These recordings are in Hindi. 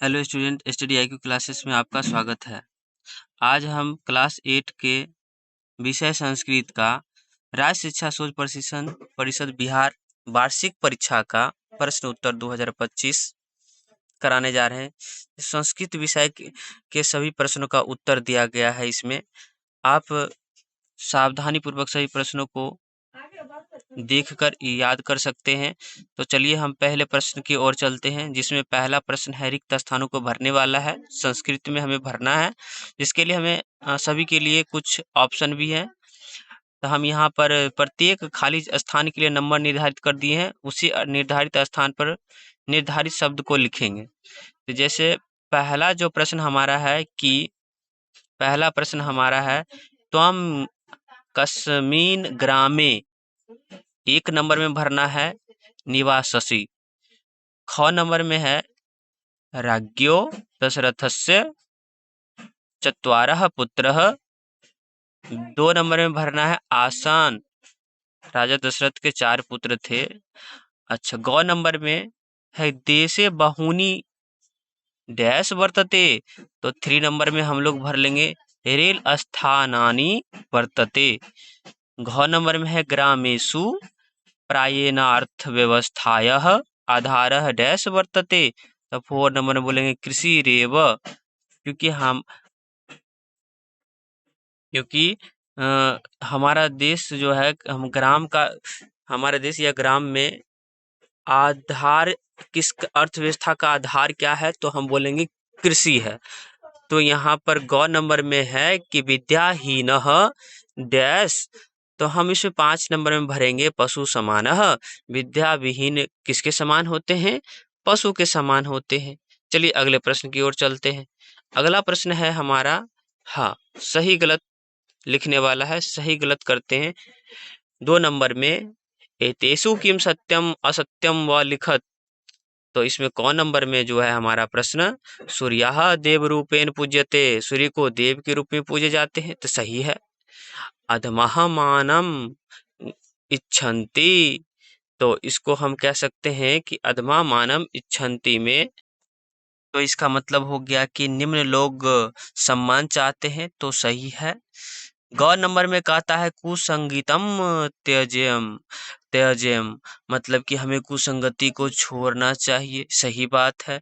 Hello student, study IQ classes में आपका स्वागत है। आज हम क्लास 8 के विषय संस्कृत का राज्य शिक्षा शोध प्रशिक्षण परिषद बिहार वार्षिक परीक्षा का प्रश्न उत्तर 2025 कराने जा रहे हैं। संस्कृत विषय के सभी प्रश्नों का उत्तर दिया गया है। इसमें आप सावधानी पूर्वक सभी प्रश्नों को देखकर याद कर सकते हैं। तो चलिए हम पहले प्रश्न की ओर चलते हैं, जिसमें पहला प्रश्न है रिक्त स्थानों को भरने वाला है। संस्कृत में हमें भरना है, जिसके लिए हमें सभी के लिए कुछ ऑप्शन भी है। तो हम यहाँ पर प्रत्येक खाली स्थान के लिए नंबर निर्धारित कर दिए हैं। उसी निर्धारित स्थान पर निर्धारित शब्द को लिखेंगे। तो जैसे पहला जो प्रश्न हमारा है कि त्वम कस्मिन् ग्रामे, एक नंबर में भरना है निवाससि। ख नंबर में है राज्ञो दशरथस्य चत्वारः पुत्रः। 2 नंबर में भरना है आसान, राजा दशरथ के 4 पुत्र थे। अच्छा, ग नंबर में है देशे बहूनि डैश वर्तते। तो 3 नंबर में हम लोग भर लेंगे रेल स्थानानि वर्तते। घ नंबर में है ग्रामेषु प्रायेणार्थव्यवस्थायाः आधारः डैश वर्तते। तो 4 नंबर में बोलेंगे कृषिरेव, क्योंकि हमारा देश जो है, हमारे देश या ग्राम में आधार किस अर्थव्यवस्था का आधार क्या है, तो हम बोलेंगे कृषि है। तो यहाँ पर ग नंबर में है कि विद्याहीनः डैश। तो हम इसे 5 नंबर में भरेंगे पशु समानः। विद्या विहीन किसके समान होते हैं? पशु के समान होते हैं। चलिए अगले प्रश्न की ओर चलते हैं। अगला प्रश्न है हमारा, सही गलत लिखने वाला है। सही गलत करते हैं। 2 नंबर में एतेषु किम सत्यम असत्यम व लिखत। तो इसमें कौन नंबर में जो है हमारा प्रश्न, सूर्यः देव रूपेण पूज्यते, सूर्य को देव के रूप में पूजे जाते हैं, तो सही है। अधमः मानम इच्छन्ति, तो इसको हम कह सकते हैं कि अधमा मानम इच्छन्ति में, तो इसका मतलब हो गया कि निम्न लोग सम्मान चाहते हैं, तो सही है। ग नंबर में कहता है कुसंगीतम त्यजेम त्यजेम, मतलब कि हमें कुसंगति को छोड़ना चाहिए, सही बात है।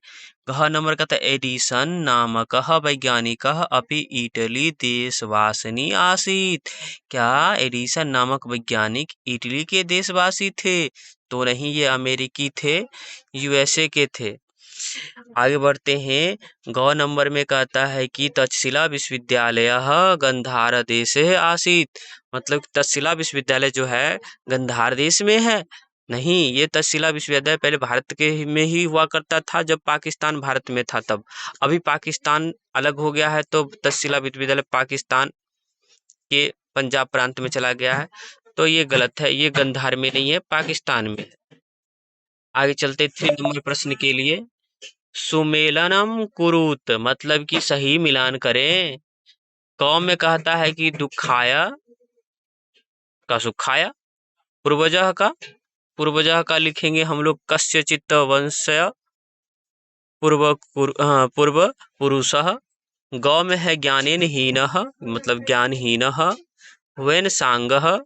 घ नंबर कहता है एडिसन नामकः वैज्ञानिकः अपि इटली देशवासिनी आसीत्। क्या एडिसन नामक वैज्ञानिक इटली के देशवासी थे? तो नहीं, ये अमेरिकी थे, यूएसए के थे। आगे बढ़ते हैं। ग नंबर में कहता है कि तक्षशिला विश्वविद्यालयः गंधार देशे आसीत्, मतलब तक्षशिला विश्वविद्यालय जो है गंधार देश में है। नहीं, ये तक्षशिला विश्वविद्यालय पहले भारत के में ही हुआ करता था, जब पाकिस्तान भारत में था तब। अभी पाकिस्तान अलग हो गया है, तो तक्षशिला विश्वविद्यालय पाकिस्तान के पंजाब प्रांत में चला गया है। तो ये गलत है, ये गंधार में नहीं है, पाकिस्तान में है। आगे चलते 3 नंबर प्रश्न के लिए। सुमेलनम कुरुत, मतलब कि सही मिलान करें। कौम में कहता है कि दुखाय का सुखाया, पूर्वजः का लिखेंगे हम लोग कस्यचित् वंशय पूर्व पुरुषः। गौ में है ज्ञानेन हीनः, मतलब ज्ञानहीनः। वेन सांगः,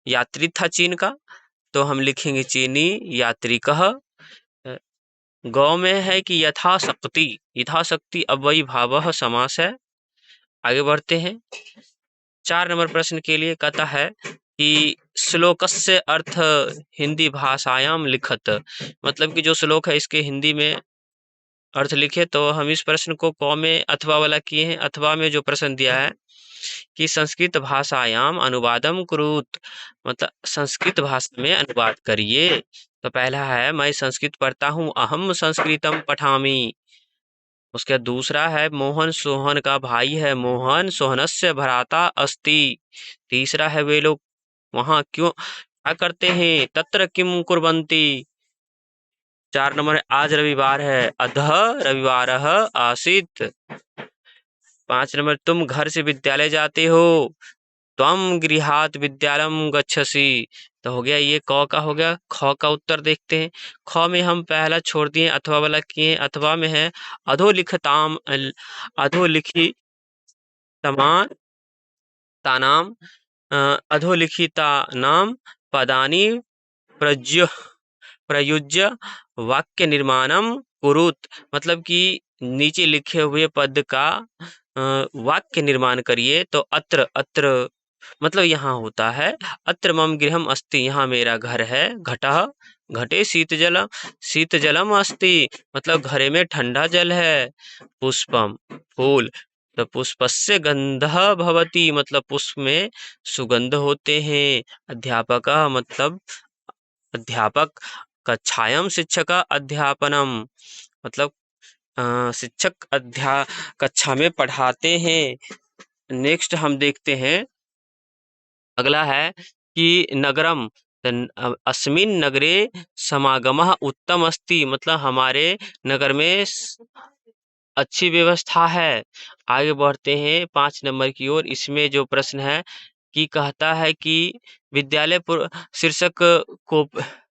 यात्री था चीन का, तो हम लिखेंगे चीनी यात्रिकः। गौ में है कि यथाशक्ति अव्ययी भावः समास है। आगे बढ़ते हैं। 4 नंबर प्रश्न के लिए कहता है कि श्लोकस्य अर्थ हिंदी भाषायाम लिखत, मतलब कि जो श्लोक है इसके हिंदी में अर्थ लिखे। तो हम इस प्रश्न को क में अथवा वाला किए हैं। अथवा में जो प्रश्न दिया है कि संस्कृत भाषायाम अनुवादम कुरुत, मतलब संस्कृत भाषा में अनुवाद करिए। तो पहला है मैं संस्कृत पढ़ता हूँ, अहम संस्कृतम पठामि। उसके दूसरा है मोहन सोहन का भाई है, मोहन सोहनस्य भ्राता अस्ति। तीसरा है वे लोग वहाँ क्यों क्या करते हैं, तत्र किम कुर्वन्ति। 4 नंबर आज रविवार है, अधः रविवारः आसीत्। 5 नंबर तुम घर से विद्यालय जाते हो, त्वम गृहात् विद्यालयं गच्छसि। तो हो गया ये क का हो गया। ख का उत्तर देखते हैं। ख में हम पहला छोड़ दिए, अथवा वाला किए। अथवा में है अधोलिखित तमान तानाम अधोलिखिता नाम पदानि प्रज्य प्रयुज्य वाक्य निर्माणम कुरुत। मतलब कि नीचे लिखे हुए पद का वाक्य निर्माण करिए। तो अत्र अत्र मतलब यहाँ होता है अत्र मम गृहम अस्ति, यहाँ मेरा घर है। घटः घटे शीतजलम शीतजलम अस्ति, मतलब घरे में ठंडा जल है। पुष्पम फूल, तो पुष्पस्य गंधः भवति, मतलब पुष्प में सुगंध होते हैं। अध्यापकः मतलब अध्यापक। कक्षायां शिक्षक अध्यापनम, मतलब शिक्षक कक्षा में पढ़ाते हैं। नेक्स्ट हम देखते हैं, अगला है कि नगरम अस्मिन नगरे समागमः उत्तम अस्ति, मतलब हमारे नगर में अच्छी व्यवस्था है। आगे बढ़ते हैं 5 नंबर की ओर। इसमें जो प्रश्न है कि कहता है कि विद्यालय शीर्षक को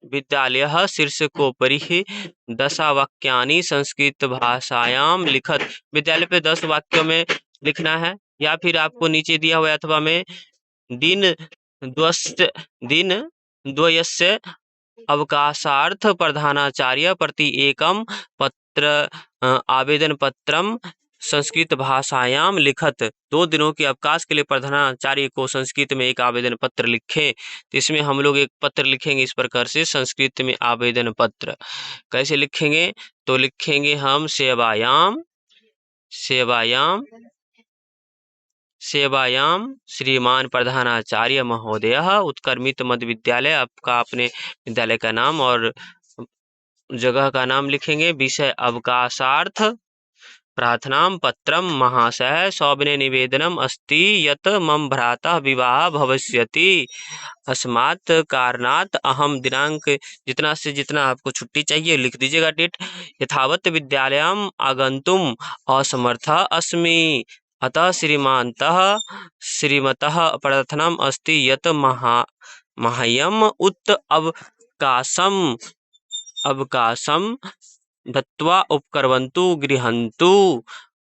विद्यालयः शीर्षकोपरि 10 वाक्यानि संस्कृत भाषायां लिखत। विद्यालय पे 10 वाक्यों में लिखना है, या फिर आपको नीचे दिया हुआ अथवा में दिन द्वयस्य अवकाशार्थ प्रधानाचार्य प्रति एकम पत्र आवेदन पत्रम संस्कृत भाषायाम लिखत। 2 दिनों के अवकाश के लिए प्रधानाचार्य को संस्कृत में एक आवेदन पत्र लिखें। तो इसमें हम लोग एक पत्र लिखेंगे इस प्रकार से, संस्कृत में आवेदन पत्र कैसे लिखेंगे? तो लिखेंगे हम सेवायाम सेवायाम सेवायाम श्रीमान प्रधानाचार्य महोदय उत्क्रमित मध्य विद्यालय। आपका अपने विद्यालय का नाम और जगह का नाम लिखेंगे। विषय अवकाशार्थ प्रार्थनाम पत्रम महाशय सौविनय निवेदनम अस्ति यत मम भ्राता विवाह भविष्यति, अस्मात् कारणात् अहम दिनांक जितना से जितना आपको छुट्टी चाहिए लिख दीजिएगा डेट, यथावत विद्यालयम आगंतुम असमर्थ अस्मि, अतः श्रीमान्तः श्रीमतः प्रार्थनाम अस्ति यत मह्यम उत अवकाशम दत्वा उपकरवन्तु गृहन्तु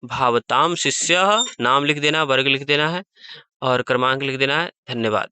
भावताम शिष्यः। नाम लिख देना, वर्ग लिख देना है और क्रमांक लिख देना है। धन्यवाद।